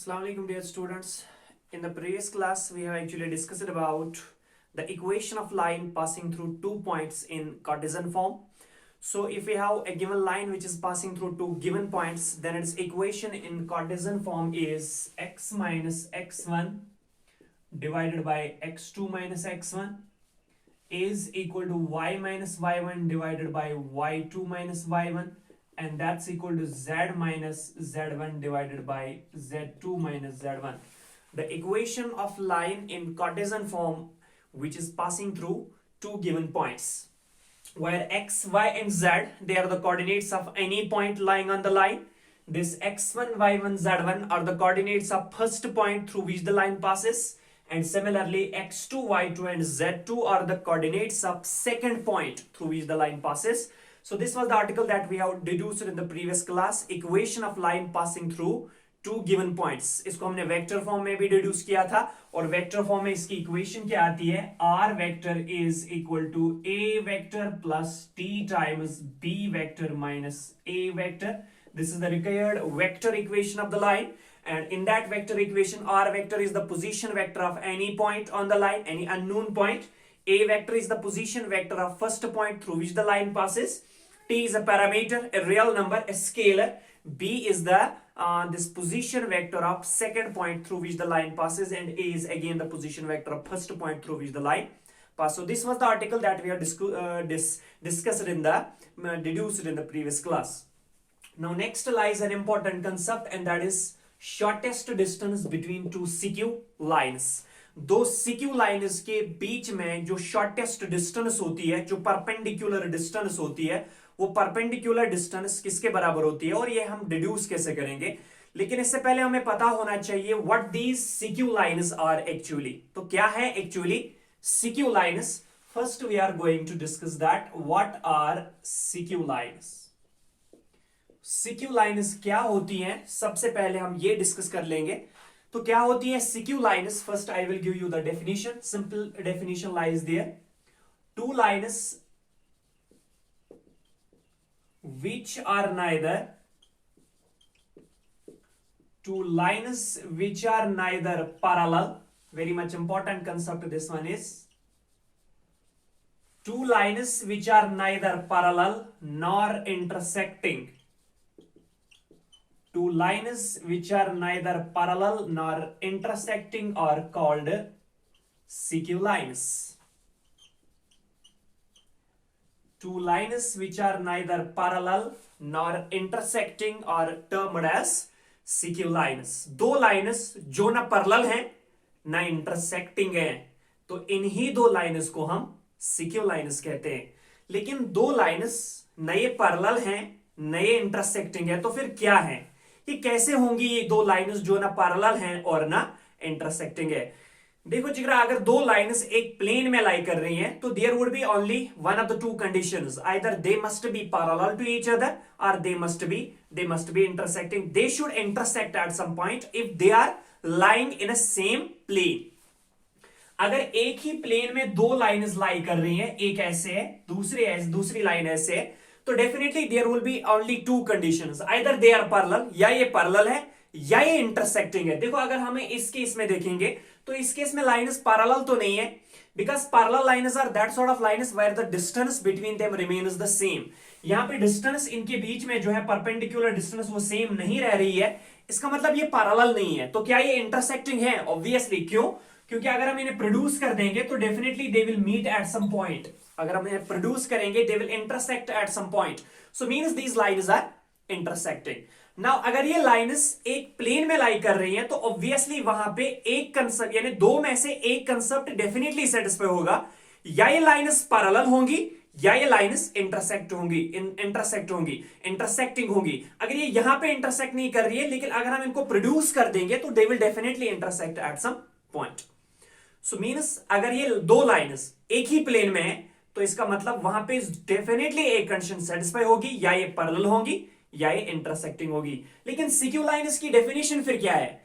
Assalamu alaikum dear students. In the previous class we have actually discussed about the equation of line passing through 2 points in Cartesian form. So if we have a given line which is passing through 2 given points, then its equation in Cartesian form is x minus x1 divided by x2 minus x1 is equal to y minus y1 divided by y2 minus y1, and that's equal to z minus z1 divided by z2 minus z1. The equation of line in Cartesian form which is passing through two given points, where x, y and z, they are the coordinates of any point lying on the line. This x1, y1, z1 are the coordinates of first point through which the line passes, and similarly x2, y2 and z2 are the coordinates of second point through which the line passes. So this was the article that we have deduced in the previous class, equation of line passing through two given points. इसको हमने vector form में भी deduce किया था, और vector form में इसकी equation क्या आती है, r vector is equal to a vector plus t times b vector minus a vector. This is the required vector equation of the line, and in that vector equation r vector is the position vector of any point on the line, any unknown point. A vector is the position vector of first point through which the line passes. T is a parameter, a real number, a scalar. B is the this position vector of second point through which the line passes, and A is again the position vector of first point through which the line passes. So this was the article that we have discussed in the deduced in the previous class. Now next lies an important concept, and that is shortest distance between two CQ lines. दो CQ lines के बीच में जो shortest distance होती है, जो perpendicular distance होती है, वो परपेंडिकुलर डिस्टेंस किसके बराबर होती है, और ये हम डिड्यूस कैसे करेंगे. लेकिन इससे पहले हमें पता होना चाहिए what these CQ lines are actually. तो क्या है actually CQ lines. First we are going to discuss that what are CQ lines. CQ lines क्या होती हैं, सबसे पहले हम ये डिस्कस कर लेंगे. तो क्या होती है CQ lines? First I will give you the definition. Simple definition lies there. Two lines which are neither parallel. Very much important concept this one is. Two lines which are neither parallel nor intersecting. Two lines which are neither parallel nor intersecting are called CQ lines. Two lines which are neither parallel nor intersecting are termed as CQ lines. दो lines जो ना parallel हैं ना intersecting हैं, तो इन्हीं दो lines को हम CQ लाइन्स कहते हैं. लेकिन दो लाइन्स नए पैरेलल हैं, नए इंटरसेक्टिंग है, तो फिर क्या है, कि कैसे होंगी ये दो लाइन्स जो ना पैरेलल हैं और ना इंटरसेक्टिंग है. देखो जिगरा, अगर दो लाइन्स एक प्लेन में लाई कर रही हैं, तो there would be only one of the two conditions. Either they must be parallel to each other और they must be intersecting. They should intersect at some point if they are lying in a same plane. अगर एक ही plane में दो lines लाई कर रही हैं, एक ऐसे है, दूसरी लाइन ऐसे है, तो definitely there will be only two conditions. Either they are parallel, या ये पैरेलल है या ये इंटरसेक्टिंग है. देखो अगर हमें इस केस में देखेंगे, तो इस केस में लाइन्स पैरेलल तो नहीं है, because parallel lines are that sort of lines where the distance between them remains the same. यहां पे डिस्टेंस इनके बीच में जो है परपेंडिकुलर डिस्टेंस वो सेम नहीं रह रही है. इसका मतलब ये पैरेलल नहीं है. तो क्या ये इंटरसेक्टिंग है? ऑब्वियसली. क्यों? क्योंकि अगर हम इन्हें प्रोड्यूस कर देंगे तो definitely they will meet at some point. अगर हम इन्हें प्रोड्यूस करेंगे they will intersect at some point. So means these lines are intersecting. Now अगर ये लाइन्स एक प्लेन में लाई कर रही हैं, तो ऑब्वियसली वहां पे एक कंसेप्ट, यानी दो में से एक कंसेप्ट डेफिनेटली सेटिस्फाई होगा. या ये लाइन्स पैरेलल होंगी या ये लाइन्स इंटरसेक्टिंग होंगी. अगर ये यहां पे इंटरसेक्ट नहीं कर रही है, लेकिन अगर हम इनको प्रोड्यूस कर देंगे तो they will definitely intersect at some point. So means अगर ये दो लाइन्स एक ही प्लेन में है, तो इसका मतलब वहां पे डेफिनेटली एक कंडीशन सेटिस्फाई होगी, या ये पैरेलल होंगी या ये इंटरसेक्टिंग होगी. लेकिन CQ लाइन्स की डेफिनेशन फिर क्या है?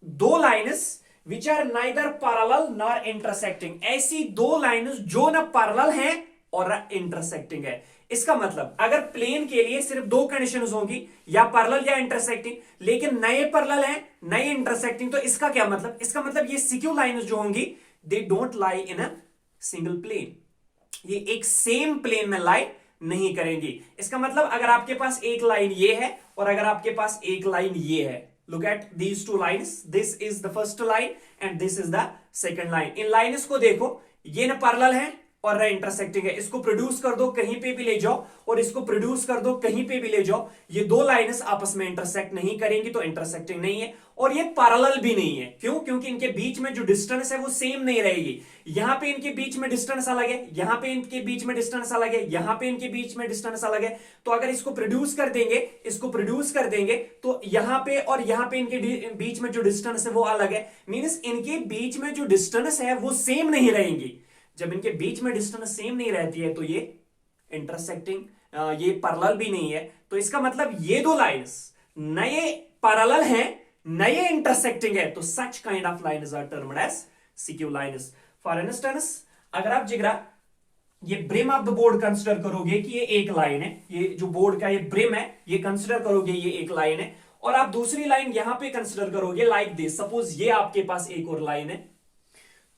दो lines which are neither parallel nor intersecting. ऐसी दो लाइन्स जो ना पैरेलल हैं और इंटरसेक्टिंग है। इसका मतलब अगर प्लेन के लिए सिर्फ दो कंडीशंस होंगी, या पैरेलल या इंटरसेक्टिंग, लेकिन नए पैरेलल हैं नए इंटरसेक्टिंग, तो इसका क्या मतलब, इसका मतलब ये सिक्यू लाइंस जो होंगी they don't lie in a single plane, ये एक सेम प्लेन में लाई नहीं करेंगी। इसका मतलब अगर आपके पास एक लाइन ये है और अगर आपके पास एक लाइन ये है, look at these two lines, this is the first line and this is the second line. In lines को देखो, ये ना पैरेलल है और ना इंटरसेक्टिंग है, इसको प्रोड्यूस कर दो कहीं पे भी ले जाओ और इसको प्रोड्यूस कर दो कहीं पे भी ले जाओ, ये दो लाइन्स आपस में इंटरसेक्ट नहीं करेंगी, तो इंटरसेक्टिंग नहीं है। और ये पैरेलल भी नहीं है, क्यों? क्योंकि इनके बीच में जो डिस्टेंस है वो सेम नहीं रहेगी। यहां पे इनके बीच में डिस्टेंस अलग है, यहां पे इनके बीच में डिस्टेंस अलग है, यहां पे इनके बीच में डिस्टेंस अलग है। तो अगर इसको प्रोड्यूस कर देंगे, इसको प्रोड्यूस कर देंगे, तो यहां पे और यहां पे इनके बीच में जो डिस्टेंस है वो अलग है, मींस इनके बीच में जो डिस्टेंस है वो सेम नहीं रहेंगी। जब इनके बीच में डिस्टेंस सेम नहीं रहती है तो ये इंटरसेक्टिंग, ये पैरेलल भी नहीं है। तो इसका मतलब ये दो लाइंस नए पैरेलल हैं, नए इंटरसेक्टिंग है, तो such kind of lines are termed as skew lines. For instance, अगर आप जिगरा ये brim of the board consider करोगे कि ये एक लाइन है, ये जो बोर्ड का ये ब्रिम है ये कंसिडर करोगे ये एक लाइन है, और आप दूसरी लाइन यहां पे कंसिडर करोगे लाइक दिस, सपोज ये आपके पास एक और लाइन है,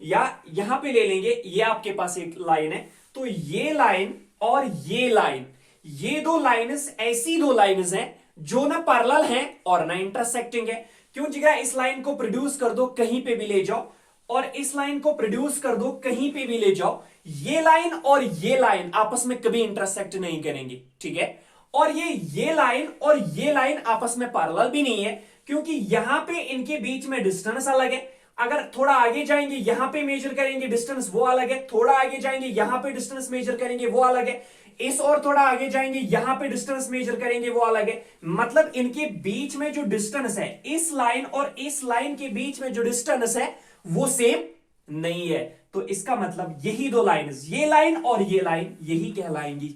या यहां पे ले लेंगे ये आपके पास एक लाइन है, तो ये लाइन और ये लाइन, ये दो लाइन्स ऐसी दो लाइन्स हैं जो ना पैरेलल हैं और ना इंटरसेक्टिंग है। क्यों जिगरा? इस लाइन को प्रोड्यूस कर दो कहीं पे भी ले जाओ और इस लाइन को प्रोड्यूस कर दो कहीं पे भी ले जाओ, ये लाइन और ये लाइन आपस में कभी इंटरसेक्ट नहीं करेंगी, ठीक है? और ये लाइन और ये लाइन आपस में पैरेलल भी नहीं है, क्योंकि यहां पे इनके बीच में डिस्टेंस अलग है। अगर थोड़ा आगे जाएंगे यहां पे मेजर करेंगे डिस्टेंस वो अलग है, थोड़ा आगे जाएंगे यहां पे डिस्टेंस मेजर करेंगे वो अलग है, इस और थोड़ा आगे जाएंगे यहां पे डिस्टेंस मेजर करेंगे वो अलग है। मतलब इनके बीच में जो डिस्टेंस है, इस लाइन और इस लाइन के बीच में जो डिस्टेंस है वो सेम नहीं है। तो इसका मतलब यही दो लाइन्स, ये लाइन और ये लाइन, यही कहलाएंगी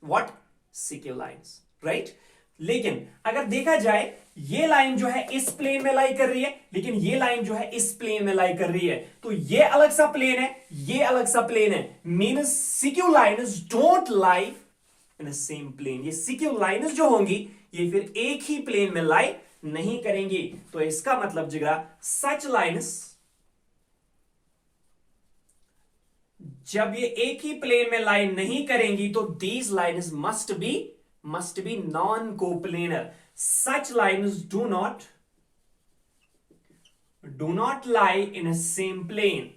व्हाट? Skew lines, right? लेकिन अगर देखा जाए ये लाइन जो है इस प्लेन में लाई कर रही है, लेकिन ये लाइन जो है इस प्लेन में लाई कर रही है, तो ये अलग सा प्लेन है, ये अलग सा प्लेन है, means skew lines don't lie in a same plane. ये सिक्यू लाइन्स जो होंगी ये फिर एक ही प्लेन में लाई नहीं करेंगी। तो इसका मतलब जिगरा सच लाइन्स, जब ये एक ही प्लेन में लाइन नहीं करेंगी तो these lines must be non coplanar. Such lines do not lie in a same plane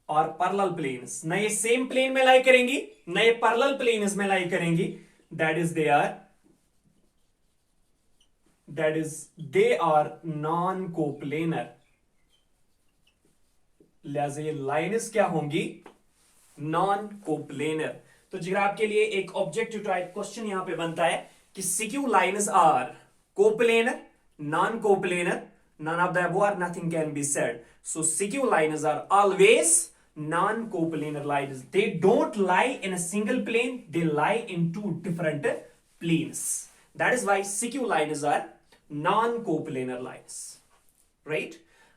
और पैरेलल प्लेन्स, न ये सेम प्लेन में लाई करेंगी न ये पैरेलल प्लेन्स में लाई करेंगी, that is they are non coplanar। लिहाजा ये लाइन्स क्या होंगी? Non coplanar. तो जिगरा आपके लिए एक ऑब्जेक्टिव टाइप क्वेश्चन यहां पे बनता है कि skew lines are coplanar, non coplanar, none of the above, nothing can be said. So sickle lines are always non-coplanar lines. They don't lie in a single plane, they lie in two different planes. That is why sickle lines are non-coplanar lines, right?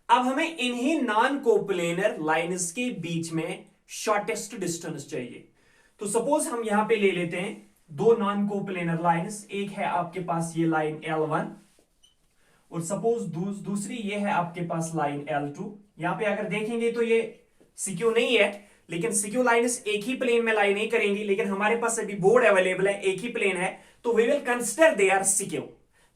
अब हमें इन्हीं non-coplanar lines के बीच में shortest distance चाहिए। तो suppose हम यहां पे ले लेते हैं दो नॉन कोप्लेनर लाइन्स, एक है आपके पास ये लाइन L1 और सपोज दूसरी ये है आपके पास लाइन L2। यहां पे अगर देखेंगे तो ये सिक्यू नहीं है, लेकिन सिक्यू लाइन्स एक ही प्लेन में लाई नहीं करेंगी, लेकिन हमारे पास अभी बोर्ड अवेलेबल है, एक ही प्लेन है, तो we will consider they are skew.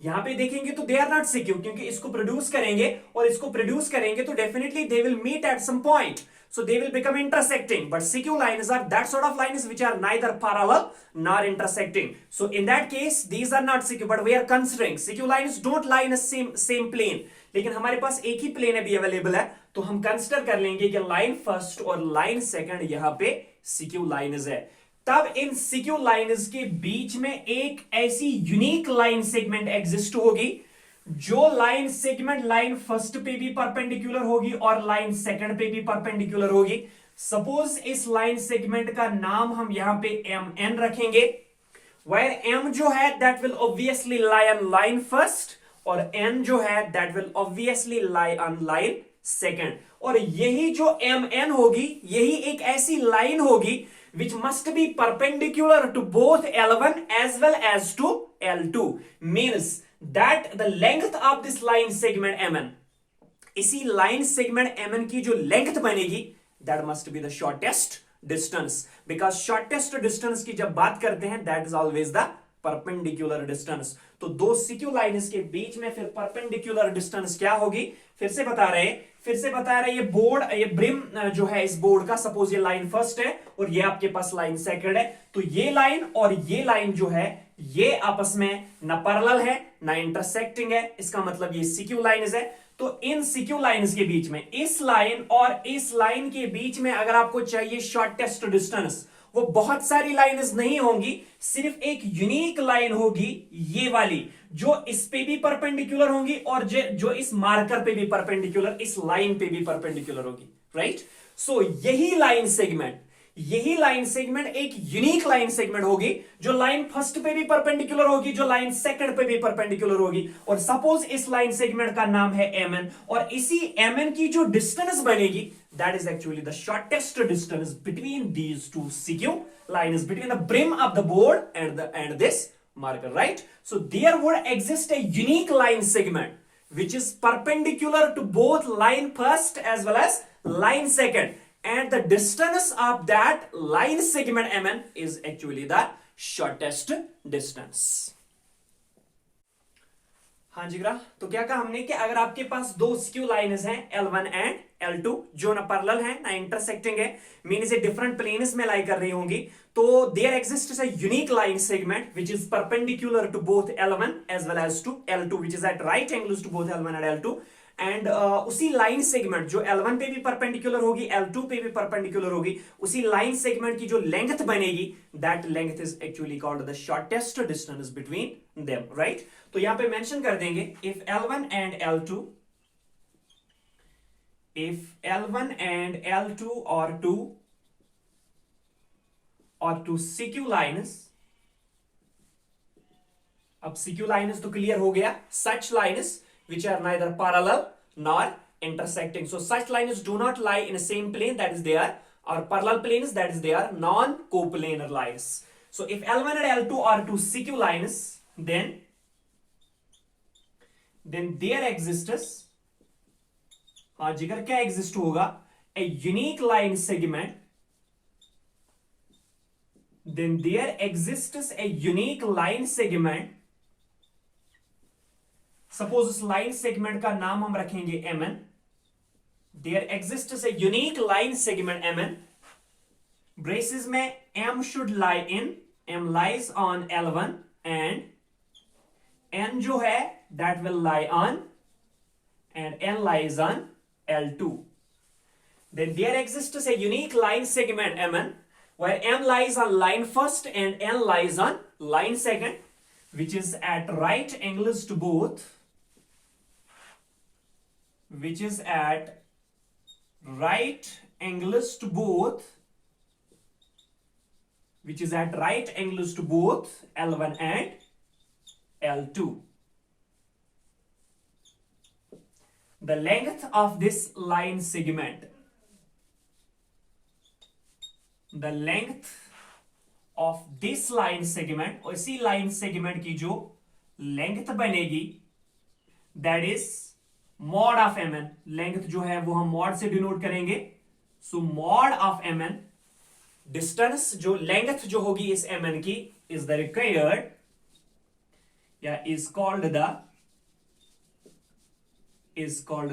यहां पे देखेंगे तो दे आर नॉट सिक्यू, क्योंकि इसको प्रोड्यूस करेंगे और इसको प्रोड्यूस करेंगे तो definitely they will meet at some point, so they will become intersecting. But sickle lines are that sort of lines which are neither parallel nor intersecting. So in that case these are not sickle, but we are considering sickle lines don't lie in a same plane. लेकिन हमारे पास एक ही plane अभी available है, तो हम consider कर लेंगे कि लाइन फर्स्ट और लाइन सेकंड यहां पे सिक्यू लाइन्स है। तब इन सिक्यू लाइन्स के बीच में एक ऐसी यूनिक लाइन सेगमेंट एग्जिस्ट होगी जो लाइन सेगमेंट लाइन फर्स्ट पे भी परपेंडिकुलर होगी और लाइन सेकंड पे भी परपेंडिकुलर होगी। सपोज इस लाइन सेगमेंट का नाम हम यहां पे MN रखेंगे, वेयर M जो है that will obviously lie on line first और N जो है that will obviously lie on line second. और यही जो MN होगी, यही एक ऐसी लाइन होगी which must be perpendicular to both L1 as well as to L2, means that the length of this line segment MN, इसी लाइन सेगमेंट MN की जो लेंथ बनेगी, that must be the shortest distance, because shortest distance की जब बात करते हैं that is always the perpendicular distance। तो दो सिक्यू लाइन्स के बीच में फिर perpendicular distance क्या होगी, फिर से बता रहे ये बोर्ड, ये ब्रिम जो है इस बोर्ड का, सपोज ये लाइन फर्स्ट है और ये आपके पास लाइन सेकंड है, तो ये लाइन और ये लाइन जो है ये आपस में ना पैरेलल है ना इंटरसेक्टिंग है, इसका मतलब ये सिक्यू लाइन्स है। तो इन सिक्यू लाइन्स के बीच में, इस लाइन और इस लाइन के बीच में अगर आपको चाहिए शॉर्टेस्ट डिस्टेंस, वो बहुत सारी लाइन्स नहीं होंगी, सिर्फ एक यूनिक लाइन होगी ये वाली, जो इस पे भी परपेंडिकुलर होंगी और जो इस मार्कर पे भी परपेंडिकुलर, इस लाइन पे भी परपेंडिकुलर होगी, राइट। सो यही लाइन सेगमेंट एक यूनिक लाइन सेगमेंट होगी, जो लाइन फर्स्ट पे भी परपेंडिकुलर होगी, जो लाइन सेकंड पे भी परपेंडिकुलर होगी। और सपोज इस लाइन सेगमेंट का नाम है MN, और इसी MN की जो डिस्टेंस बनेगी, that is actually the shortest distance between these two CQ lines, between the brim of the board and this marker, right? So there would exist a unique line segment which is perpendicular to both line first as well as line second, and the distance of that line segment MN is actually the shortest distance। हाँ जी ग्रा, तो क्या कहा हमने कि अगर आपके पास दो स्क्यू लाइन्स हैं L1 एंड L2 जो ना पैरेलल है ना इंटरसेक्टिंग है, मींस ये डिफरेंट प्लेन्स में लाई कर रही होंगी, तो there exists a unique line segment which is perpendicular to both L1 as well as to L2 which is at right angles to both L1 and L2, and उसी line segment जो L1 पे भी perpendicular होगी, L2 पे भी perpendicular होगी, उसी line segment की जो लेंथ बनेगी, that length is actually called the shortest distance between them, right. तो यहां पे मेंशन कर देंगे if L1 and L2 or two CQ lines, अब CQ lines तो क्लियर हो गया, such lines which are neither parallel nor intersecting, so such lines do not lie in the same plane, that is they are, or parallel planes, that is they are non-coplanar lines। So if L1 and L2 are two CQ lines, then there exists, हाँ जिगर क्या exist होगा, a unique line segment, then there exists a unique line segment, suppose उस line segment का नाम हम रखेंगे MN, there exists a unique line segment MN, braces में M should lie in, M lies on L1 and N जो है that will lie on and N lies on L2, then there exists a unique line segment MN where M lies on line first and N lies on line second, which is at right angles to both, which is at right angles to both L1 and L2. The length of this line segment, और इसी line segment की जो length बनेगी, that is mod of MN, length जो है वो हम mod से डिनोट करेंगे, so mod of MN, distance जो लेंथ जो होगी इस MN की, इज द रिक्वायर्ड या is called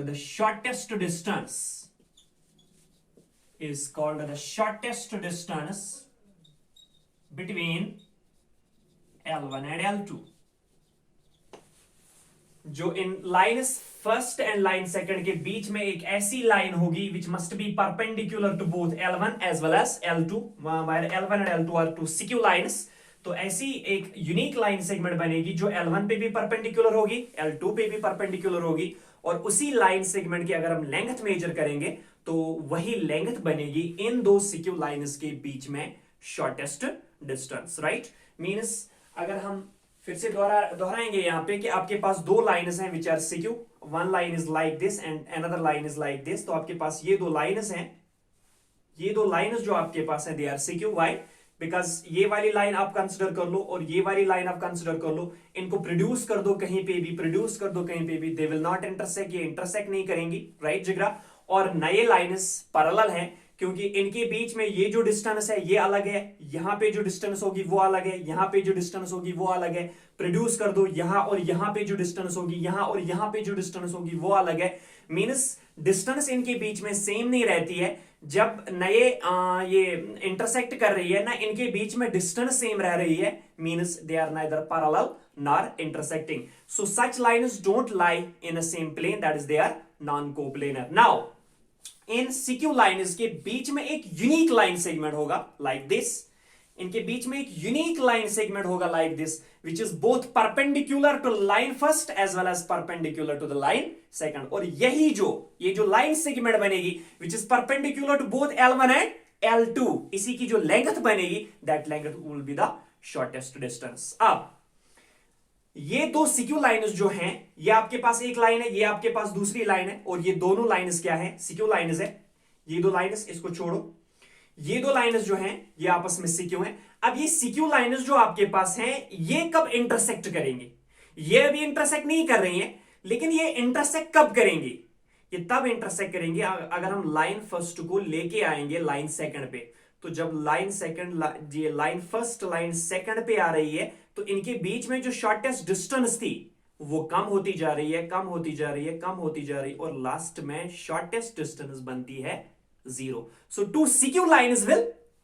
the shortest distance between L1 and L2, जो इन lines first and line second के बीच में एक ऐसी लाइन होगी which must be perpendicular to both L1 as well as L2, where L1 and L2 are two CQ lines, तो ऐसी एक यूनिक लाइन सेगमेंट बनेगी जो L1 पे भी परपेंडिकुलर होगी, L2 पे भी परपेंडिकुलर होगी, और उसी लाइन सेगमेंट की अगर हम लेंथ मेजर करेंगे तो वही लेंथ बनेगी इन दो CQ लाइन्स के बीच में शॉर्टेस्ट डिस्टेंस, राइट। मींस अगर हम फिर से दोहराएंगे यहाँ पे कि आपके पास दो लाइन्स हैं which are skew, one line is like this and another line is like this. तो आपके पास ये दो लाइन्स हैं, ये दो लाइन्स जो आपके पास है दे आर सिक्यू। व्हाई? बिकॉज ये वाली लाइन आप कंसिडर कर लो और ये वाली लाइन आप कंसिडर कर लो, इनको प्रोड्यूस कर दो कहीं पे भी, प्रोड्यूस कर दो कहीं पे भी, दे विल नॉट इंटरसेक्ट, ये इंटरसेक्ट नहीं करेंगी, राइट जिगरा। और नए लाइन्स पैरेलल हैं क्योंकि इनके बीच में ये जो डिस्टेंस है ये अलग है, यहां पे जो डिस्टेंस होगी वो अलग है, यहां पे जो डिस्टेंस होगी वो अलग है। प्रोड्यूस कर दो यहां और यहां पे जो डिस्टेंस होगी, यहां और यहां पे जो डिस्टेंस होगी वो अलग है। मींस डिस्टेंस इनके बीच में सेम नहीं रहती है। जब नए ये इंटरसेक्ट कर रही है ना, इनके बीच में डिस्टेंस सेम रह रही है, means they are neither parallel nor intersecting. So such lines don't lie in a same plane, that is they are non coplanar. Now in skew lines के बीच में एक यूनिक लाइन सेगमेंट होगा like this, इनके बीच में एक unique line segment होगा like this, which is both perpendicular to line first as well as perpendicular to the line second. और यही ये जो लाइन सेगमेंट बनेगी which is perpendicular to both L1 and L2, इसी की जो लेंथ बनेगी that length will be the shortest distance. अब ये दो सिक्यू लाइन्स जो हैं, ये आपके पास एक लाइन है, ये आपके पास दूसरी लाइन है, और ये दोनों लाइन्स क्या है? सिक्यू लाइन्स है। ये दो लाइन्स, इसको छोड़ो, ये दो लाइन्स जो हैं ये आपस में सिक्यू हैं। अब ये सिक्यू लाइन्स जो आपके पास हैं ये कब इंटरसेक्ट करेंगे? ये अभी इंटरसेक्ट नहीं कर रही हैं, लेकिन ये इंटरसेक्ट कब करेंगी? ये तब इंटरसेक्ट करेंगे अगर हम लाइन फर्स्ट को लेके आएंगे लाइन सेकंड पे। तो जब लाइन सेकंड ये लाइन फर्स्ट लाइन सेकंड पे आ रही है तो इनके बीच में जो शॉर्टेस्ट डिस्टेंस थी वो कम होती जा रही है, कम होती जा रही है, कम होती जा रही है, और लास्ट में शॉर्टेस्ट डिस्टेंस बनती है 0. So two CQ lines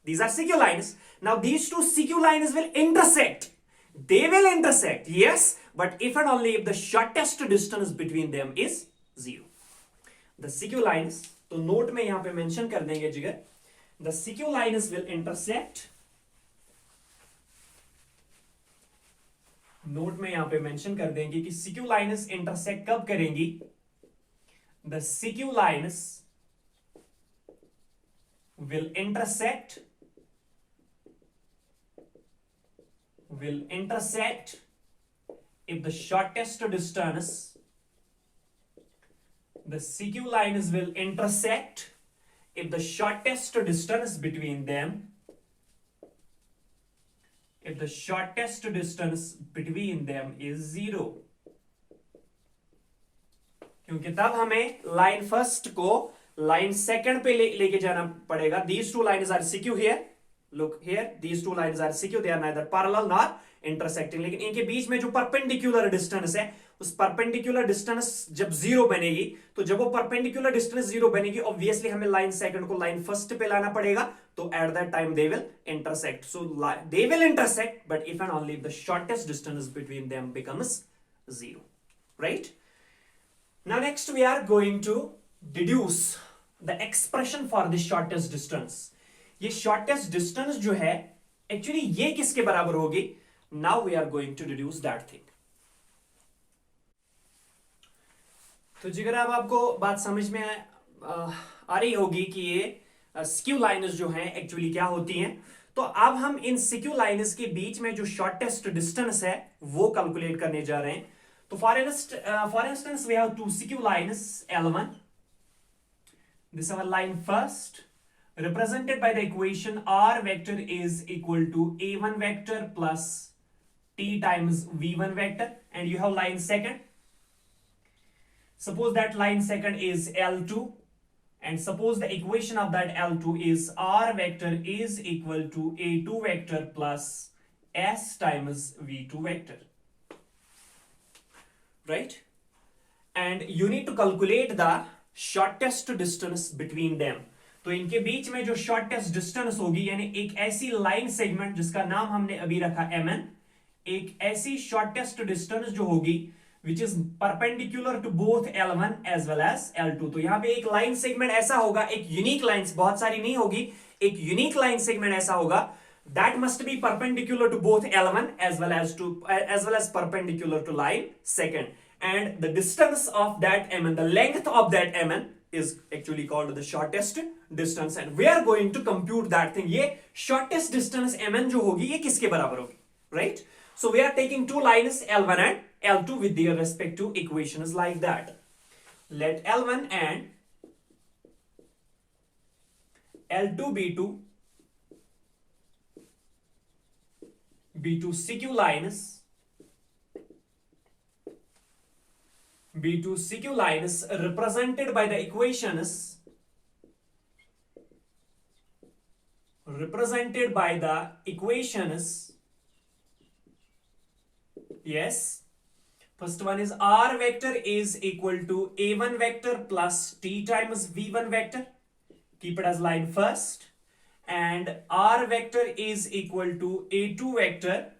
these are CQ lines. Now these two CQ lines will intersect. They will intersect, yes, but if and only if the shortest distance between them is 0. The CQ lines, तो note में यहां पे mention कर देंगे जिगर, the CQ lines will intersect. Note में यहां पे मेंशन कर देंगे कि CQ lines intersect कब करेंगी? The CQ lines will intersect if the shortest distance, the CQ lines will intersect if the shortest distance between them, if the shortest distance between them is 0. क्योंकि तब हमें line first को line second पे लेके जाना पड़ेगा. These two lines are CQ here. Look here, these two lines are CQ. They are neither parallel nor intersecting. लेकिन इनके बीच में जो परपेंडिकुलर डिस्टेंस है, उस परपेंडिकुलर डिस्टेंस जब 0 बनेगी, तो जब वो परपेंडिकुलर डिस्टेंस 0 बनेगी, ऑब्वियसली हमें लाइन सेकंड को लाइन फर्स्ट पे लाना पड़ेगा. तो at that time they will intersect. So they will intersect, but if and only if the shortest distance between them becomes 0. Right? Now next we are going to deduce the expression for the shortest distance. ये shortest distance जो है actually ये किसके बराबर होगी? Now we are going to deduce that thing. तो जिगर अब आपको बात समझ में आ रही होगी कि ये स्क्यू लाइन्स जो हैं एक्चुअली क्या होती हैं. तो अब हम इन स्क्यू लाइन्स के बीच में जो शॉर्टेस्ट डिस्टेंस है वो कैलकुलेट करने जा रहे हैं. So for instance, we have two CQ lines L1. This is our line first, represented by the equation R vector is equal to A1 vector plus T times V1 vector, and you have line second. Suppose that line second is L2, and suppose the equation of that L2 is R vector is equal to A2 vector plus S times V2 vector. Right? And you need to calculate the shortest distance between them. तो इनके बीच में जो shortest distance होगी, यानी एक ऐसी line segment जिसका नाम हमने अभी रखा MN, एक ऐसी shortest distance जो होगी which is perpendicular to both L1 as well as L2. तो यहाँ पे एक लाइन सेगमेंट ऐसा होगा, एक यूनिक लाइन, बहुत सारी नहीं होगी, एक यूनिक लाइन सेगमेंट ऐसा होगा that must be perpendicular to both L1 as well as perpendicular to line second, and the distance of that MN, the length of that MN is actually called the shortest distance, and we are going to compute that thing. ये shortest distance MN जो होगी ये किसके बराबर होगी? Right? So we are taking two lines L1 and L2 with their respective equations like that. Let L1 and L2 be two CQ lines. Be two CQ lines represented by the equations. Yes. First one is R vector is equal to A1 vector plus T times V1 vector. Keep it as line first. And R vector is equal to A2 vector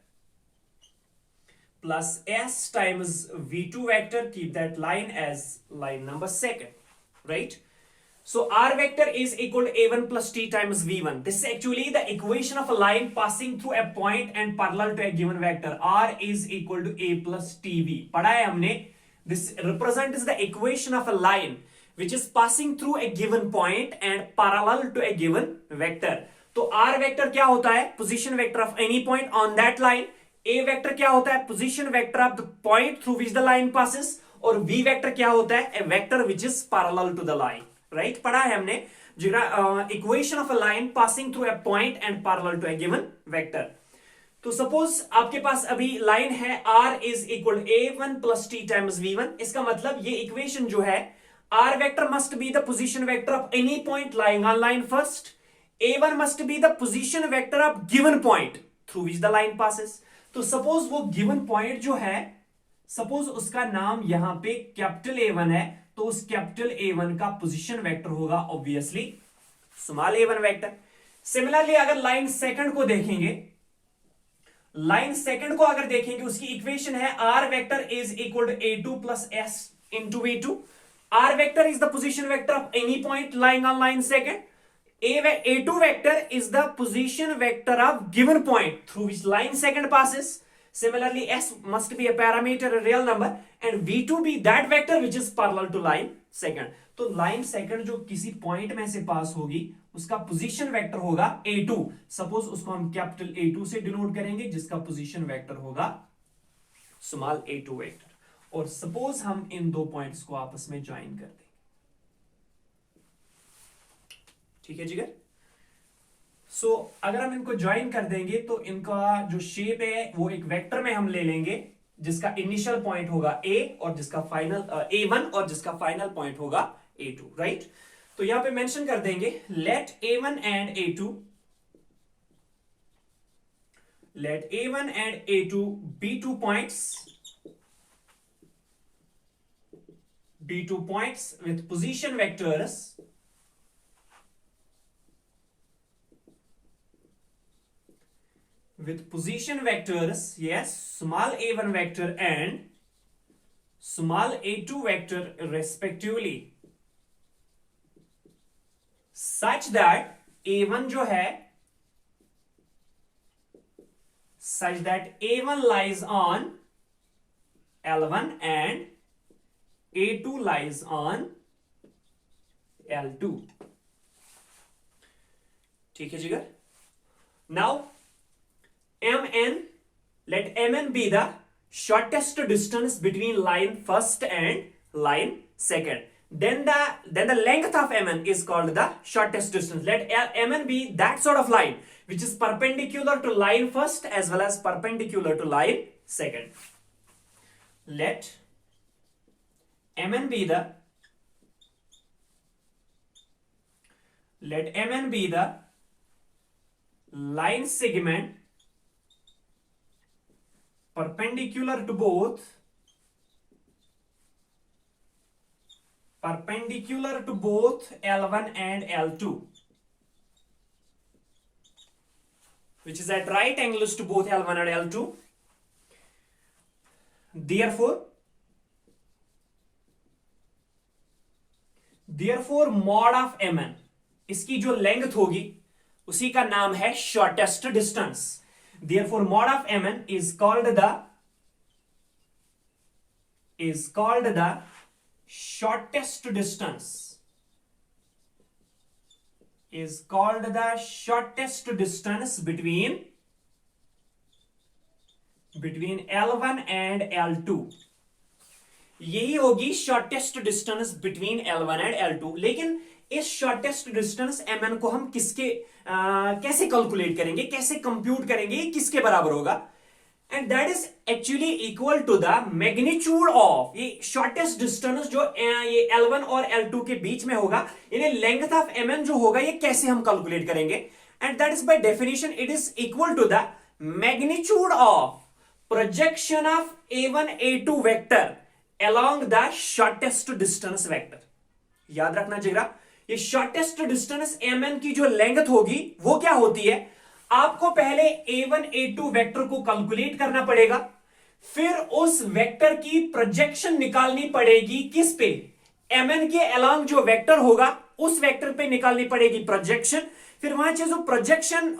plus S times V2 vector. Keep that line as line number second, right? So R vector is equal to A1 plus T times V1. This is actually the equation of a line passing through a point and parallel to a given vector. R is equal to A plus TV. पढ़ा है हमने. This represents the equation of a line which is passing through a given point and parallel to a given vector. तो R vector क्या होता है? Position vector of any point on that line. A vector क्या होता है? Position vector of the point through which the line passes. और V vector क्या होता है? A vector which is parallel to the line. Right पढ़ा है हमने equation of a line passing through a point and parallel to a given vector. तो suppose आपके पास अभी लाइन है R is equal A1 plus T times V1. इसका मतलब ये इक्वेशन जो है R vector must be the position vector of any point lying on line first. A1 must be the position vector of given point through which the line passes. तो suppose वो given point जो है, suppose उसका नाम यहां पे capital A1 है, तो उस कैपिटल A1 का पोजीशन वेक्टर होगा obviously small A1 vector. Similarly अगर लाइन सेकंड को देखेंगे, उसकी इक्वेशन है R vector is equal to A2 plus S into V2. R vector is the position vector of any point lying on line second. A2 vector is the position vector of given point through which line second passes. Similarly, S must be a parameter, a real number, and V2 be that vector which is parallel to line second. तो line second जो किसी point में से पास होगी, उसका position vector होगा A2. Suppose उसको हम capital A2 से denote करेंगे, जिसका position vector होगा small A2 vector. और suppose हम इन दो points को आपस में join कर देंगे. ठीक है जिगर? सो अगर हम इनको ज्वाइन कर देंगे तो इनका जो शेप है वो एक वेक्टर में हम ले लेंगे, जिसका इनिशियल पॉइंट होगा A और जिसका फाइनल A1 और जिसका फाइनल पॉइंट होगा A2, राइट. तो यहां पे मेंशन कर देंगे let A1 and A2 be two points with position vectors yes, small A1 vector and small A2 vector respectively, such that A1 जो है A1 lies on L1 and A2 lies on L2. ठीक है जिगर. Now Mn, let Mn be the shortest distance between line first and line second. Then the length of Mn is called the shortest distance. Let Mn be that sort of line which is perpendicular to line first as well as perpendicular to line second. Let Mn be the line segment perpendicular to both L1 and L2, which is at right angles to both L1 and L2. Therefore mod of Mn, इसकी जो length होगी उसी का नाम है shortest distance. Therefore mod of Mn is called the shortest distance. Between between L1 and L2, यही होगी shortest distance between L1 and L2। लेकिन इस शॉर्टेस्ट डिस्टेंस Mn को हम कैसे कैलकुलेट करेंगे, कैसे कंप्यूट करेंगे, किसके बराबर होगा? And that is actually equal to the magnitude of, ये शॉर्टेस्ट डिस्टेंस जो ये L1 और L2 के बीच में होगा, यानी लेंथ ऑफ Mn जो होगा, ये कैसे हम कैलकुलेट करेंगे? And that is by definition it is equal to the magnitude of projection of A1 A2 vector along the shortest distance vector। याद रखना जिगरा, ये शॉर्टेस्ट डिस्टेंस Mn की जो लेंथ होगी वो क्या होती है? आपको पहले A1 A2 वेक्टर को कैलकुलेट करना पड़ेगा, फिर उस वेक्टर की प्रोजेक्शन निकालनी पड़ेगी किस पे? Mn के अलोंग जो वेक्टर होगा उस वेक्टर पे निकालनी पड़ेगी प्रोजेक्शन, फिर वहां से जो प्रोजेक्शन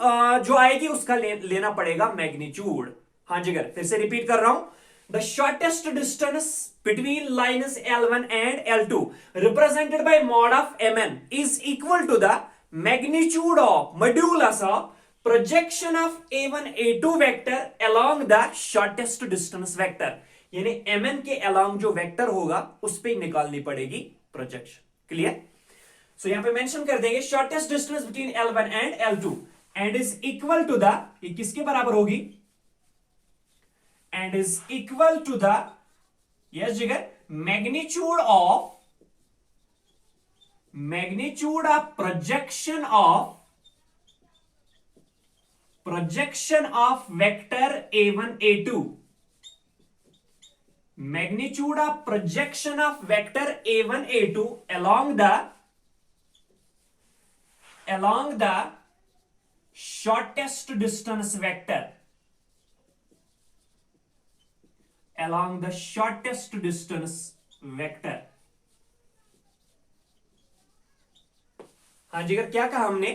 जो आएगी उसका लेना पड़ेगा मैग्नीट्यूड। हाँ जिगर, फिर से रिपीट कर रहा हूं, the shortest distance between lines L1 and L2 represented by mod of Mn is equal to the magnitude of modulus of projection of A1 A2 vector along the shortest distance vector। यानी Mn के along जो vector होगा उस पे निकालनी पड़ेगी projection. Clear? सो यहां पे मेंशन कर देंगे shortest distance between L1 and L2 and is equal to the, ये किसके बराबर होगी? And is equal to the, yes जिगर, magnitude of projection of vector A1 A2, magnitude of projection of vector A1 A2 along the shortest distance vector, along the shortest distance vector। हाँ जिगर, क्या कहा हमने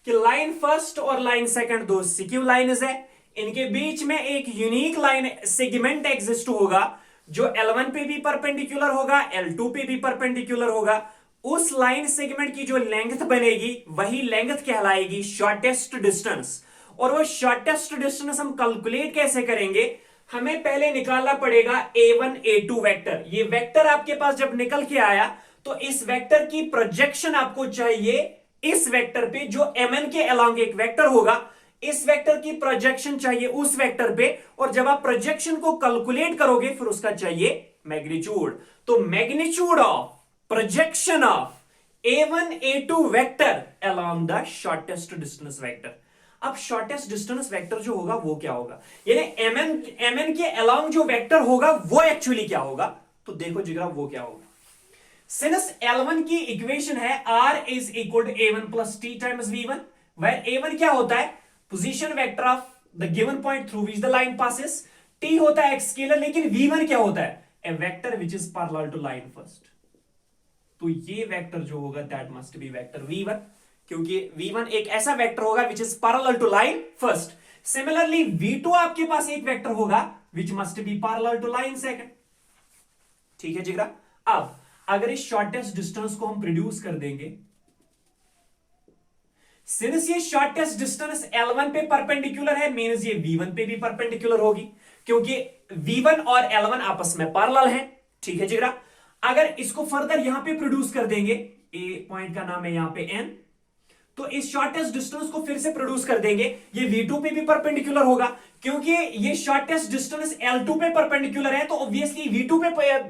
कि लाइन फर्स्ट और line second दो सिक्यू lines है, इनके बीच में एक यूनिक लाइन सेगमेंट एग्जिस्ट होगा जो L1 पे भी परपेंडिकुलर होगा, L2 पे भी परपेंडिकुलर होगा। उस लाइन सेगमेंट की जो लेंथ बनेगी वही लेंथ कहलाएगी शॉर्टेस्ट डिस्टेंस। और वो शॉर्टेस्ट डिस्टेंस हम कैलकुलेट कैसे करेंगे? हमें पहले निकालना पड़ेगा A1 A2 वेक्टर। ये वेक्टर आपके पास जब निकल के आया तो इस वेक्टर की प्रोजेक्शन आपको चाहिए इस वेक्टर पे जो Mn के अलोंग एक वेक्टर होगा, इस वेक्टर की प्रोजेक्शन चाहिए उस वेक्टर पे, और जब आप प्रोजेक्शन को कैलकुलेट करोगे फिर उसका चाहिए मैग्नीट्यूड। तो magnitude of projection of A1 A2 vector along the shortest distance vector. अब शॉर्टेस्ट डिस्टेंस वेक्टर जो होगा वो क्या होगा, यानी Mn के अलोंग जो वेक्टर होगा वो एक्चुअली क्या होगा? तो देखो जिगरा, वो क्या होगा? सिंस L1 की इक्वेशन है R is equal to A1 plus T times V1, where A1 क्या होता है? Position vector of the given point through which the line passes. T होता है एक स्केलर, लेकिन V1 क्या होता है? A vector which is parallel to line first. तो ये वेक्टर जो होगा that must B vector V1, क्योंकि V1 एक ऐसा वेक्टर होगा which is parallel to line first. Similarly V2 आपके पास एक वेक्टर होगा which must be parallel to line second. ठीक है जिगरा? अब अगर इस शॉर्टेस्ट डिस्टेंस को हम प्रोड्यूस कर देंगे, सिंस ये शॉर्टेस्ट डिस्टेंस L1 पे परपेंडिकुलर है, मींस ये V1 पे भी परपेंडिकुलर होगी, क्योंकि V1 और L1 आपस में पैरेलल हैं। ठीक है जिगरा? अगर इसको फर्दर यहां पे प्रोड्यूस कर देंगे, ए पॉइंट का नाम है यहां पे N, तो इस शॉर्टेस्ट डिस्टेंस को फिर से प्रोड्यूस कर देंगे, ये V2 पे भी परपेंडिकुलर होगा, क्योंकि ये शॉर्टेस्ट डिस्टेंस L2 पे परपेंडिकुलर है, तो ऑब्वियसली V2 पे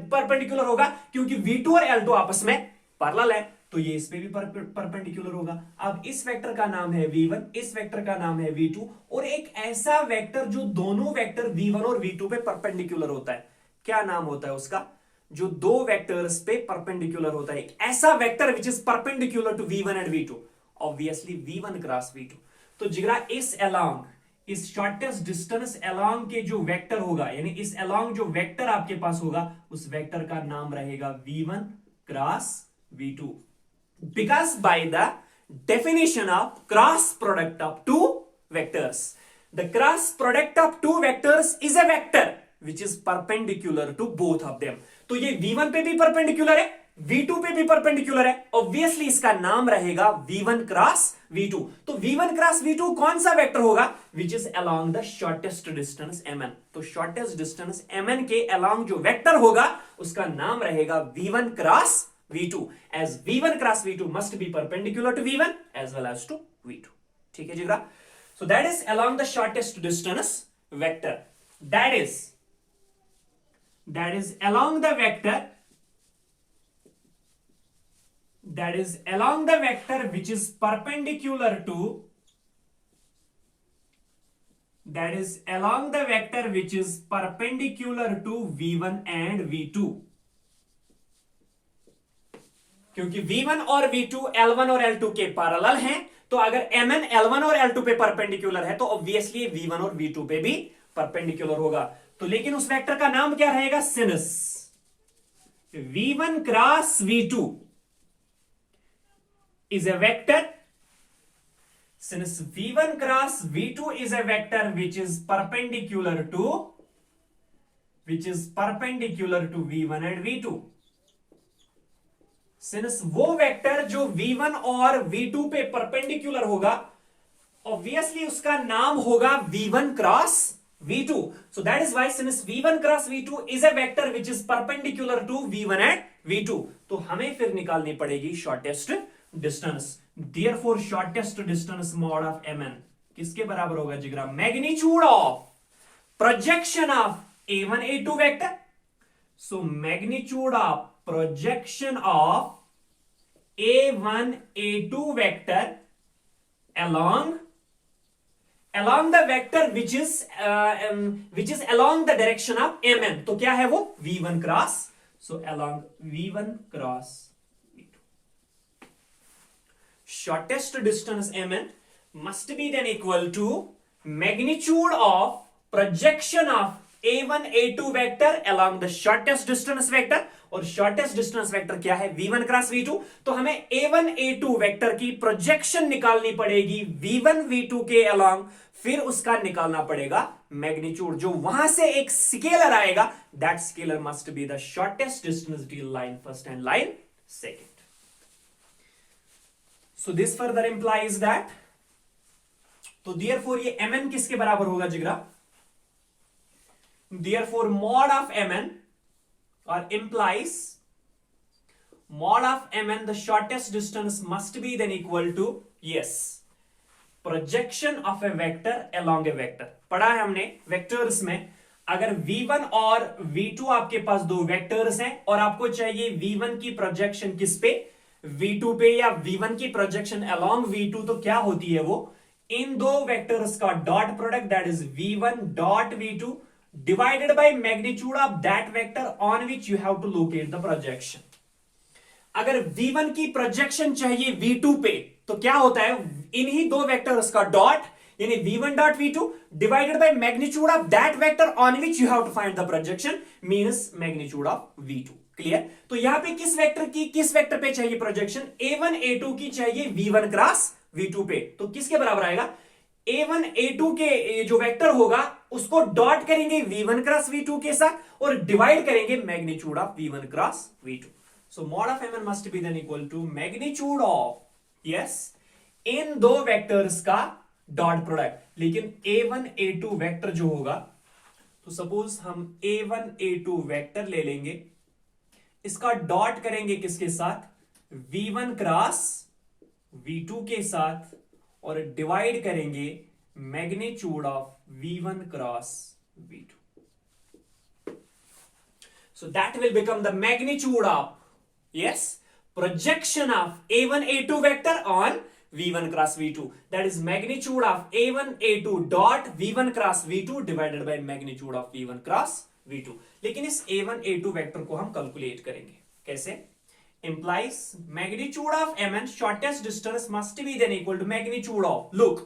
परपेंडिकुलर होगा, क्योंकि V2 और L2 आपस में पैरेलल है, तो ये इस पे भी परपेंडिकुलर होगा। अब इस वेक्टर का नाम है V1, इस वेक्टर का नाम है V2, और एक ऐसा वेक्टर जो दोनों वेक्टर V1 और V2 पे परपेंडिकुलर होता है, क्या नाम होता है उसका? जो दो वेक्टर्स पे परपेंडिकुलर होता है, एक ऐसा vector which is perpendicular to V1 and V2, obviously V1 cross V2। तो जिगरा इस अलोंग, इस शॉर्टेस्ट डिस्टेंस अलोंग के जो वेक्टर होगा, यानी इस अलोंग जो वेक्टर आपके पास होगा, उस वेक्टर का नाम रहेगा V1 cross V2, because by the definition of cross product of two vectors, the cross product of two vectors is a vector which is perpendicular to both of them. तो ये V1 पे भी perpendicular है, V2 पे भी perpendicular है, obviously इसका नाम रहेगा V1 क्रॉस V2। तो V1 क्रॉस V2 कौन सा वेक्टर होगा? Which is along the shortest distance mn। तो शॉर्टेस्ट डिस्टेंस mn के अलोंग जो वेक्टर होगा उसका नाम रहेगा V1 cross V2, as V1 cross V2 must be perpendicular to V1 as well as to V2। ठीक है जिगरा? So that is along the shortest distance vector, that is along the vector, that is along the vector which is perpendicular to, that is along the vector which is perpendicular to V1 and V2। क्योंकि V1 और V2 L1 और L2 के parallel हैं, तो अगर Mn L1 और L2 पे perpendicular है तो ऑब्वियसली V1 और V2 पे भी परपेंडिकुलर होगा। तो लेकिन उस वेक्टर का नाम क्या रहेगा? सिनस V1 cross V2 is a vector, since V1 cross V2 is a vector which is perpendicular to V1 and V2, since वो वेक्टर जो V1 और V2 पे परपेंडिकुलर होगा ऑब्वियसली उसका नाम होगा V1 cross V2। so that is why since V1 cross V2 is a vector which is perpendicular to V1 and V2, तो हमें फिर निकालनी पड़ेगी shortest distance. Therefore shortest distance mod of Mn किसके बराबर होगा जिगरा? Magnitude of projection of A1 A2 vector. So magnitude of projection of A1 A2 vector along the vector which is along the direction of Mn। तो क्या है वो? V1 cross, so along V1 cross shortest distance Mn must be then equal to magnitude of projection of A1 A2 vector along the shortest distance vector। और shortest distance vector क्या है? V1 cross V2। तो हमें A1 A2 vector की projection निकालनी पड़ेगी V1 V2 के along, फिर उसका निकालना पड़ेगा मैग्नीट्यूड। जो वहां से एक स्केलर आएगा, that scalar must be the shortest distance between line first and line second। So this further implies that, तो therefore ये Mn किसके बराबर होगा जिगरा? Therefore mod of Mn or implies mod of Mn the shortest distance must be then equal to, yes, projection of a vector along a vector। पढ़ा है हमने vectors में, अगर V1 और V2 आपके पास दो वेक्टर्स हैं और आपको चाहिए V1 की प्रोजेक्शन किस पे? V2 पे, या V1 की प्रोजेक्शन along V2, तो क्या होती है वो? इन दो वेक्टर्स का dot product, that is V1 dot V2 divided by magnitude of that vector on which you have to locate the projection. अगर V1 की प्रोजेक्शन चाहिए V2 पे तो क्या होता है? इन्हीं दो वेक्टर्स का डॉट, यानी V1 dot V2 divided by magnitude of that vector on which you have to find the projection, means magnitude of V2। Clear? तो यहां पे किस वेक्टर पे चाहिए प्रोजेक्शन? A1 A2 की चाहिए V1 क्रॉस V2 पे। तो किसके बराबर आएगा? A1 A2 के जो वेक्टर होगा उसको डॉट करेंगे V1 क्रॉस V2 के साथ और डिवाइड करेंगे magnitude of V1 cross V2। So mod of Mn must be then equal to magnitude of, yes, इन दो वेक्टर्स का डॉट प्रोडक्ट। लेकिन A1 A2 वेक्टर जो होगा, तो सपोज हम A1 A2 वेक्टर ले लेंगे, इसका डॉट करेंगे किसके साथ? V1 क्रॉस V2 के साथ और डिवाइड करेंगे magnitude of V1 cross V2। So that will become the magnitude of, yes, projection of A1 A2 vector on V1 cross V2, that is magnitude of A1 A2 dot V1 cross V2 divided by magnitude of V1 cross V2। लेकिन इस A1 A2 vector को हम calculate करेंगे कैसे? implies magnitude of Mn shortest distance must be then equal to magnitude of, look,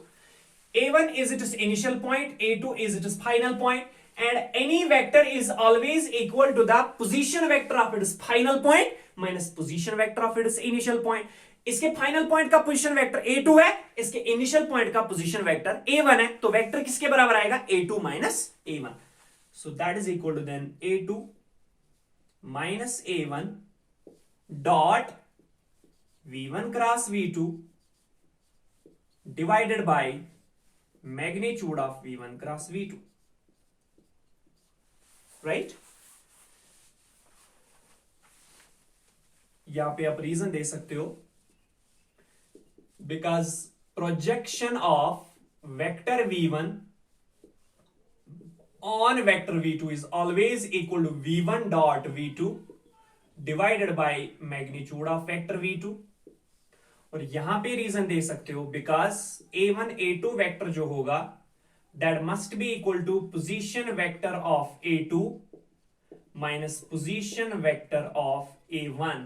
A1 is its initial point, A2 is its final point, and any vector is always equal to the position vector of its final point minus position vector of its initial point। इसके final point का position vector A2 है, इसके initial point का position vector A1 है, तो vector किसके बराबर आएगा? A2 minus A1। So that is equal to then A2 minus A1 dot v1 cross v2 divided by magnitude of v1 cross v2, right? यहां पे आप रीजन दे सकते हो, because projection of vector v1 on vector v2 is always equal to v1 dot v2 divided by magnitude of vector v2. और यहां पे reason दे सकते हो बिकॉज a1 a2 वेक्टर जो होगा that must be equal to position vector of a2 minus position vector of a1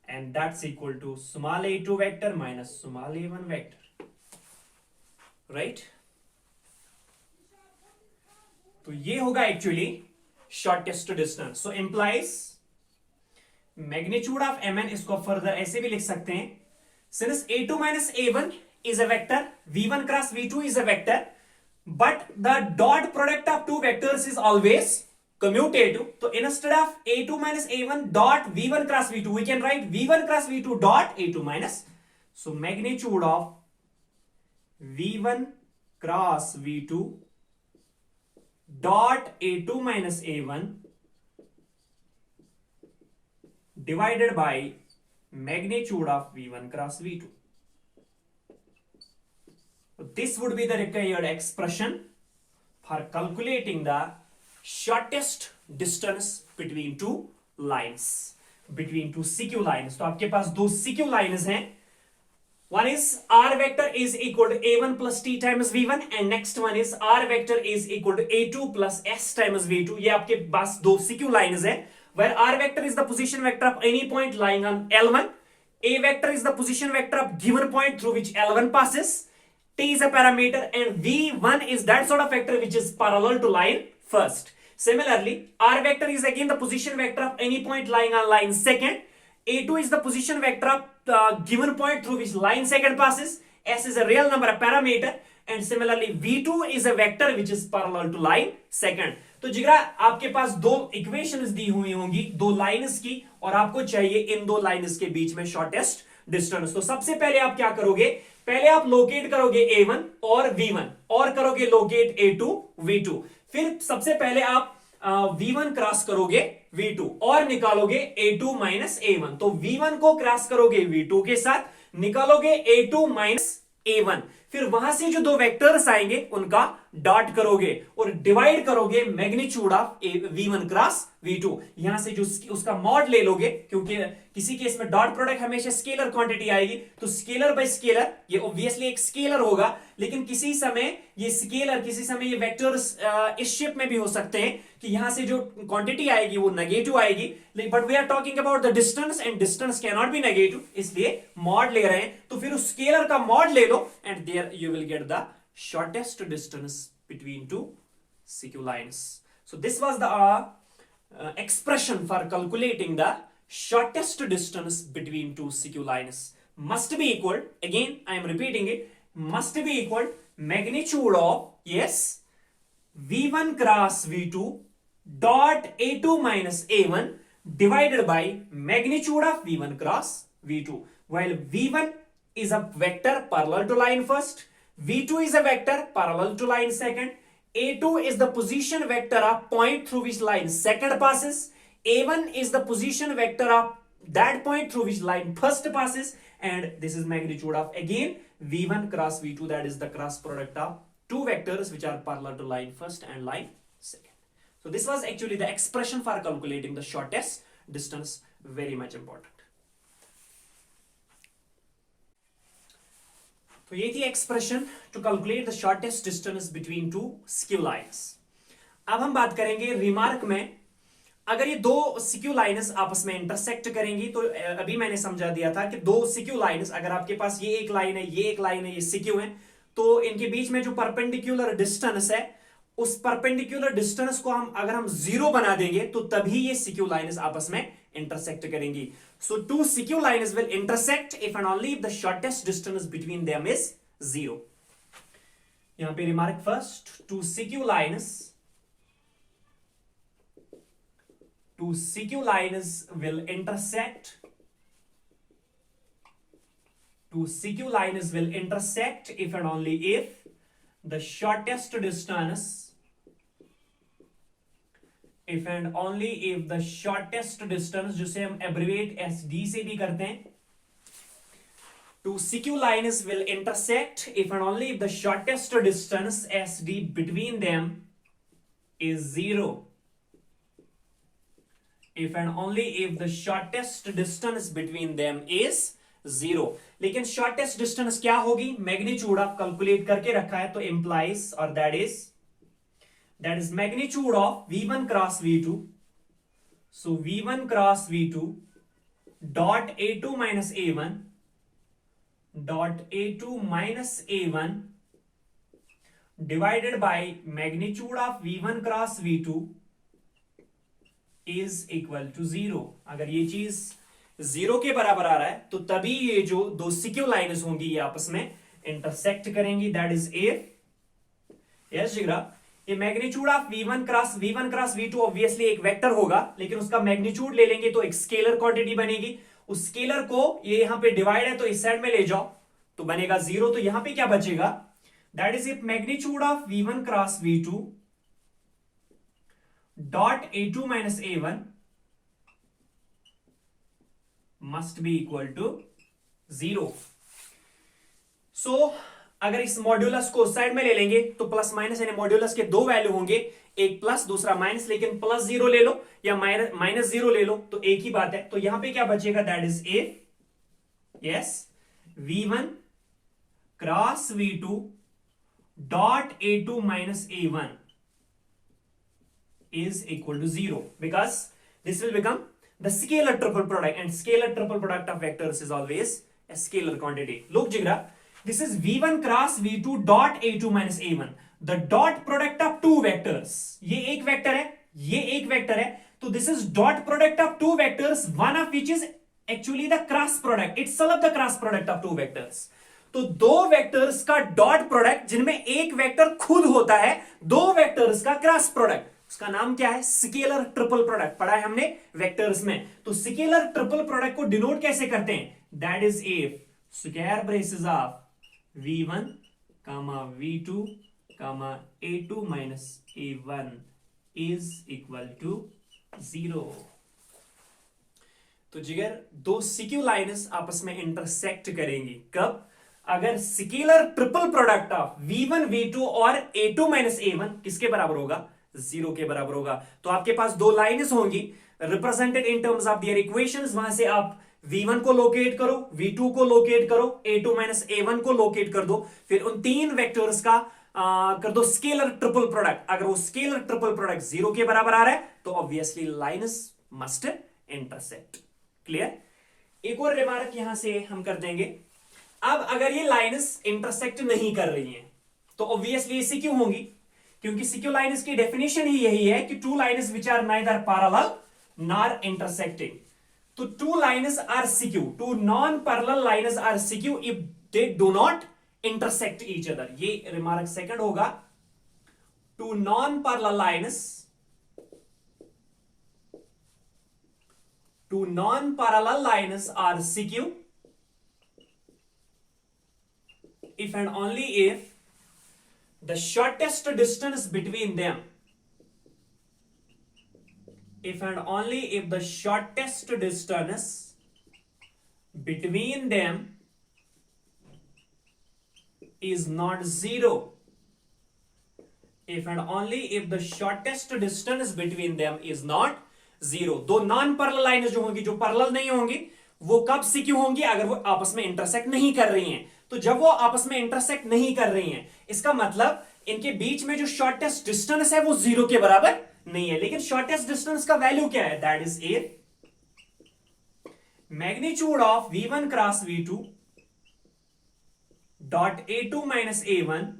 and that's equal to small a2 vector minus small a1 vector, right? तो ये होगा actually shortest distance. So implies magnitude of mn, इसको further ऐसे भी लिख सकते हैं, since a2 minus a1 is a vector, v1 cross v2 is a vector, but the dot product of two vectors is always commutative. So instead of a2 minus a1 dot v1 cross v2, we can write v1 cross v2 dot a2 minus. So magnitude of v1 cross v2 dot a2 minus a1 divided by magnitude of v1 cross v2. So this would be the required expression for calculating the shortest distance between two lines, between two CQ lines. तो आपके पास दो CQ lines हैं. One is r vector is equal to a1 plus t times v1 and next one is r vector is equal to a2 plus s times v2. ये आपके पास दो CQ lines हैं, where r vector is the position vector of any point lying on L1, a vector is the position vector of given point through which L1 passes, t is a parameter, and v1 is that sort of vector which is parallel to line first. Similarly, r vector is again the position vector of any point lying on line second, a2 is the position vector of given point through which line second passes, s is a real number, a parameter, and similarly v2 is a vector which is parallel to line second. तो जिगरा आपके पास दो equations दी हुई होंगी दो lines की, और आपको चाहिए इन दो लाइंस के बीच में शॉर्टेस्ट डिस्टेंस. तो सबसे पहले आप क्या करोगे, पहले आप लोकेट करोगे a1 और v1 और करोगे लोकेट a2 v2. फिर सबसे पहले आप v1 क्रॉस करोगे v2 और निकालोगे a2 माइनस a1. तो v1 को क्रॉस करोगे v2 के साथ, निकालोगे a2 माइनस a1. फिर वहां से जो दो वेक्टर्स आएंगे उनका डॉट करोगे और डिवाइड करोगे magnitude of v1 cross v2. यहां से जो उसका मॉड ले लोगे, क्योंकि किसी केस में डॉट प्रोडक्ट हमेशा स्केलर क्वांटिटी आएगी, तो स्केलर बाय स्केलर ये ऑब्वियसली एक स्केलर होगा, लेकिन किसी समय ये स्केलर किसी समय ये वेक्टर्स इस शेप में भी हो सकते हैं कि यहां से जो क्वांटिटी आएगी वो नेगेटिव आएगी, but we are talking about the distance and distance can not be negative, इसलिए मॉड ले रहे हैं. तो फिर उस स्केलर का मॉड ले लो and there you will get the shortest distance between two CQ lines. So this was the expression for calculating the shortest distance between two CQ lines. Must be equal, again I am repeating it, must be equal magnitude of, yes, v1 cross v2 dot a2 minus a1 divided by magnitude of v1 cross v2. While v1 is a vector parallel to line first, v2 is a vector parallel to line second, a2 is the position vector of point through which line second passes, a1 is the position vector of that point through which line first passes, and this is magnitude of again v1 cross v2, that is the cross product of two vectors which are parallel to line first and line second. So this was actually the expression for calculating the shortest distance, very much important. तो ये थी expression to calculate the shortest distance between two skew lines. अब हम बात करेंगे remark में, अगर ये दो सिक्यू लाइंस आपस में इंटरसेक्ट करेंगी, तो अभी मैंने समझा दिया था कि दो सिक्यू लाइंस, अगर आपके पास ये एक लाइन है, ये एक लाइन है, ये सिक्यू है, तो इनके बीच में जो परपेंडिकुलर डिस्टेंस है, उस परपेंडिकुलर डिस्टेंस को अगर हम जीरो बना देंगे तो तभी ये सिक्यू लाइंस आपस में इंटरसेक्ट करेंगी. So two CQ lines will intersect if and only if the shortest distance between them is 0. यहां पे remark first, two CQ lines will intersect two CQ lines will intersect if and only if the shortest distance, if and only if the shortest distance, जिसे हम abbreviate SD से भी करते हैं, two CQ lines will intersect if and only if the shortest distance SD between them is 0. If and only if the shortest distance between them is 0. लेकिन shortest distance क्या होगी? Magnitude आप calculate करके रखा है, तो implies और that is magnitude of V1 cross V2. So V1 cross V2 dot A2 minus A1 dot A2 minus A1 divided by magnitude of V1 cross V2 is equal to 0. अगर ये चीज 0 के बराबर आ रहा है तो तभी ये जो दो सिक्यू लाइन्स होंगी ये आपस में इंटरसेक्ट करेंगी. That is a. यस जिगरा, ये magnitude of V1 cross V2 obviously एक वेक्टर होगा, लेकिन उसका मैग्नीट्यूड ले लेंगे तो एक स्केलर क्वांटिटी बनेगी. उस स्केलर को ये यहां पे डिवाइड है तो इस साइड में ले जाओ तो बनेगा 0. तो यहां पे क्या बचेगा? That is if magnitude of V1 cross V2 dot A2 minus A1 must be equal to 0. So अगर इस मॉड्यूलस को साइड में ले लेंगे तो प्लस माइनस यानी मॉड्यूलस के दो वैल्यू होंगे, एक प्लस दूसरा माइनस, लेकिन प्लस 0 ले लो या माइनस 0 ले लो तो एक ही बात है. तो यहां पे क्या बचेगा? That is a. Yes, V1 cross V2 dot A2 minus A1 is equal to 0 because this will become the scalar triple product, and scalar triple product of vectors is always a scalar quantity. Look jigra, this is V1 cross V2 dot A2 minus A1, the dot product of two vectors. ये एक vector है, ये एक vector है, तो this is dot product of two vectors, one of which is actually the cross product itself, the cross product of two vectors. तो दो vectors का डॉट प्रोडक्ट जिनमें एक वेक्टर खुद होता है, दो वेक्टर्स का क्रॉस प्रोडक्ट, उसका नाम क्या है? Scalar triple product. पढ़ा है हमने वेक्टर्स में. तो स्केलर ट्रिपल प्रोडक्ट को डिनोट कैसे करते हैं? That is if square braces of V1 V2 A2 minus A1 is equal to 0. तो जिगर दो सिक्यू लाइन्स आपस में इंटरसेक्ट करेंगी. कब? अगर scalar triple product of V1 V2 और A2 minus A1 किसके बराबर होगा? 0 के बराबर होगा. तो आपके पास दो लाइन्स होंगी represented in terms of their equations. वहां से आप V1 को लोकेट करो, V2 को लोकेट करो, A2 minus A1 को लोकेट कर दो, फिर उन तीन वेक्टर्स का कर दो स्केलर ट्रिपल प्रोडक्ट. अगर वो स्केलर ट्रिपल प्रोडक्ट 0 के बराबर आ रहा है तो obviously lines must intersect. Clear? एक और रिमार्क यहां से हम कर देंगे. अब अगर ये लाइन्स इंटरसेक्ट नहीं कर रही हैं तो ऑब्वियसली ये सिक्यू होंगी, क्योंकि सिक्यू लाइन्स की डेफिनेशन ही यही है कि two lines which are neither parallel nor intersecting. तो two lines are skew, two non parallel lines are skew if they do not intersect each other. ये रिमार्क सेकंड होगा. Two non parallel lines, two non parallel lines are skew if and only if the shortest distance between them, if and only if the shortest distance between them is not 0, if and only if the shortest distance between them is not 0. दो non parallel lines जो होंगी, जो parallel नहीं होंगी, वो कब सिक्यू होंगी? अगर वो आपस में इंटरसेक्ट नहीं कर रही हैं. तो जब वो आपस में इंटरसेक्ट नहीं कर रही हैं, इसका मतलब इनके बीच में जो शॉर्टेस्ट डिस्टेंस है वो 0 के बराबर नहीं है. लेकिन शॉर्टेस्ट डिस्टेंस का वैल्यू क्या है? That is a magnitude of V1 cross V2 dot A2 minus A1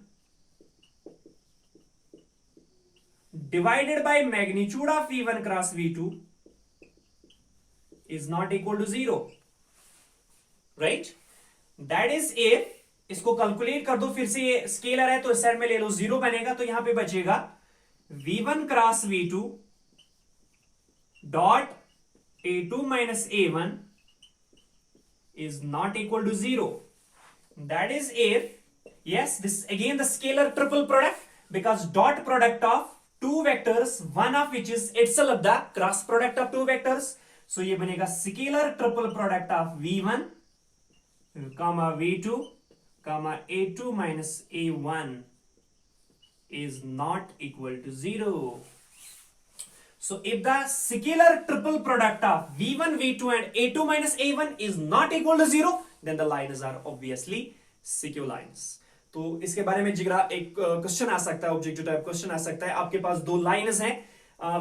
divided by magnitude of V1 cross V2 is not equal to 0. Right? That is if इसको कैलकुलेट कर दो फिर से. ये scalar है तो इस साइड में ले लो, 0 बनेगा. तो यहां पे बचेगा V1 cross V2 dot A2 minus A1 is not equal to 0. That is if, yes, this is again the scalar triple product, because dot product of two vectors, one of which is itself the cross product of two vectors. So ये बनेगा scalar triple product of v1 comma v2 comma a2 minus a1 is not equal to 0. So if the scalar triple product of v1, v2 and a2 minus a1 is not equal to 0, then the lines are obviously CQ lines. तो इसके बारे में जिगरा एक question आ सकता है, objective type question आ सकता है. आपके पास दो लाइन्स हैं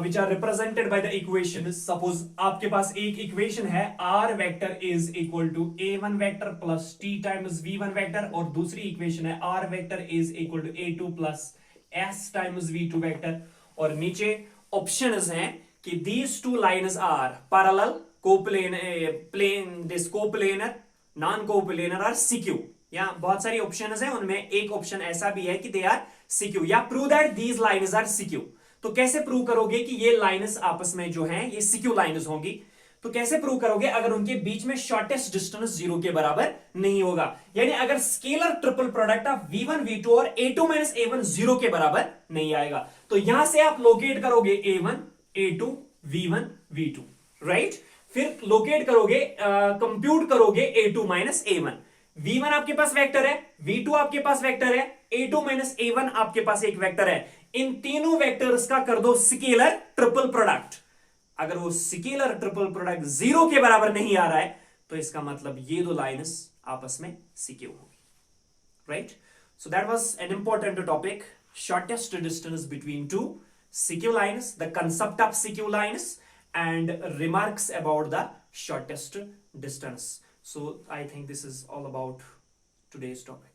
which are represented by the equation. Suppose आपके पास एक इक्वेशन है r vector is equal to a1 vector plus t times v1 vector, और दूसरी इक्वेशन है r vector is equal to a2 plus s times v2 vector, और नीचे options हैं कि these two lines are parallel, coplanar, non-coplanar और CQ. या बहुत सारी ऑप्शंस हैं, उनमें एक ऑप्शन ऐसा भी है कि दे आर CQ, या prove that these lines are CQ. तो कैसे प्रूव करोगे कि ये लाइन्स आपस में जो हैं ये CQ लाइन्स होंगी? तो कैसे प्रूव करोगे? अगर उनके बीच में शॉर्टेस्ट डिस्टेंस 0 के बराबर नहीं होगा, यानी अगर scalar triple product of v1 v2 और a2 माइनस a1 0 के बराबर नहीं आएगा, तो यहां से आप लोकेट करोगे a1 a2 v1 v2, right? फिर लोकेट करोगे, कंप्यूट करोगे a2 माइनस a1. v1 आपके पास वेक्टर है, v2 आपके पास वेक्टर है, a2 माइनस a1 आपके पास एक वेक्टर है. इन तीनों वेक्टर्स का कर दो स्केलर ट्रिपल प्रोडक्ट. अगर वो स्केलर ट्रिपल प्रोडक्ट 0 के बराबर नहीं आ रहा है, तो इसका मतलब ये दो लाइन्स आपस में CQ होगी, right? So that was an important topic, shortest distance between to CQ lines, the concept of CQ lines, and remarks about the shortest distance. So I think this is all about today's topic.